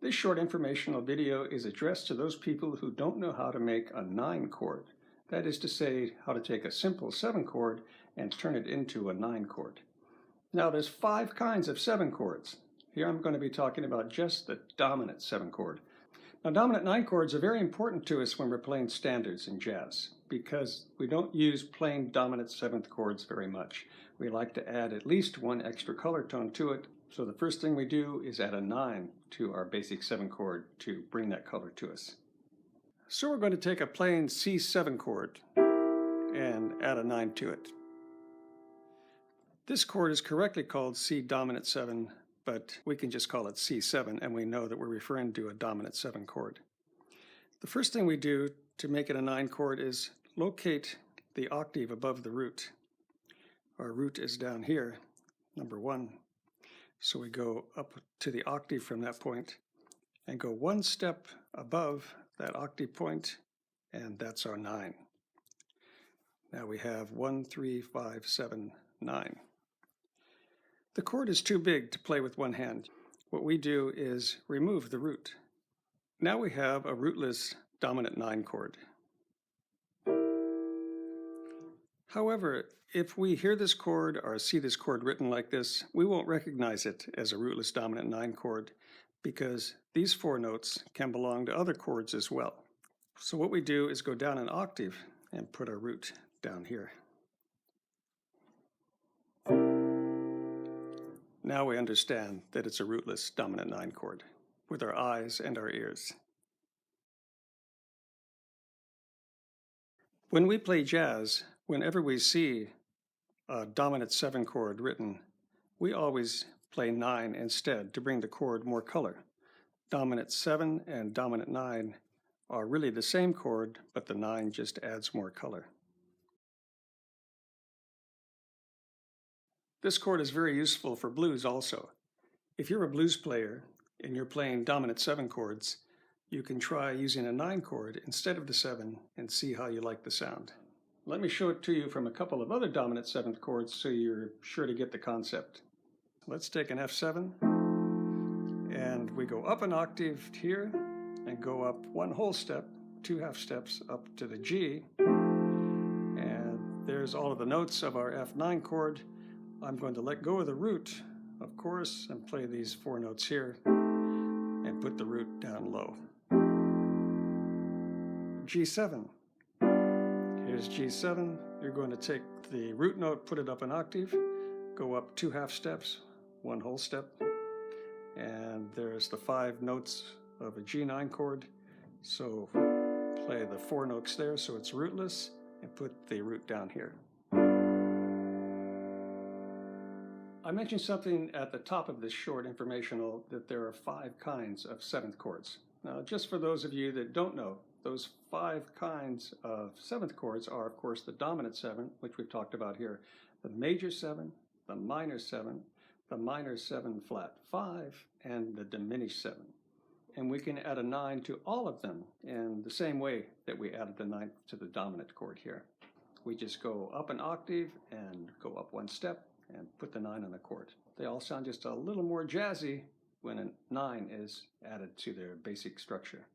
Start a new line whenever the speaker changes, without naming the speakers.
This short informational video is addressed to those people who don't know how to make a 9 chord. That is to say, how to take a simple 7 chord and turn it into a 9 chord. Now there's 5 kinds of 7 chords. Here I'm going to be talking about just the dominant 7 chord. Now dominant 9 chords are very important to us when we're playing standards in jazz because we don't use plain dominant 7th chords very much. We like to add at least one extra color tone to it. So the first thing we do is add a 9 to our basic 7 chord to bring that color to us. So we're going to take a plain C7 chord and add a 9 to it. This chord is correctly called C dominant 7, but we can just call it C7 and we know that we're referring to a dominant 7 chord. The first thing we do to make it a 9 chord is locate the octave above the root. Our root is down here, number 1. So we go up to the octave from that point and go one step above that octave point, and that's our 9. Now we have 1, 3, 5, 7, 9. The chord is too big to play with one hand. What we do is remove the root. Now we have a rootless dominant 9 chord. However, if we hear this chord or see this chord written like this, we won't recognize it as a rootless dominant 9 chord because these 4 notes can belong to other chords as well. So what we do is go down an octave and put our root down here. Now we understand that it's a rootless dominant 9 chord with our eyes and our ears. When we play jazz, whenever we see a dominant 7 chord written, we always play 9 instead to bring the chord more color. Dominant 7 and dominant 9 are really the same chord, but the 9 just adds more color. This chord is very useful for blues also. If you're a blues player and you're playing dominant 7 chords, you can try using a 9 chord instead of the 7 and see how you like the sound. Let me show it to you from a couple of other dominant 7th chords so you're sure to get the concept. Let's take an F7 and we go up an octave here and go up one whole step, 2 half steps up to the G, and there's all of the notes of our F9 chord. I'm going to let go of the root, of course, and play these 4 notes here and put the root down low. G7. Here's G7. You're going to take the root note, put it up an octave, go up 2 half steps, 1 whole step, and there's the 5 notes of a G9 chord. So play the 4 notes there so it's rootless and put the root down here. I mentioned something at the top of this short informational that there are 5 kinds of 7th chords. Now, just for those of you that don't know, those 5 kinds of 7th chords are, of course, the dominant 7, which we've talked about here, the major 7, the minor 7, the minor 7 flat 5, and the diminished 7. And we can add a 9 to all of them in the same way that we added the 9 to the dominant chord here. We just go up an octave and go up 1 step and put the 9 on the chord. They all sound just a little more jazzy when a 9 is added to their basic structure.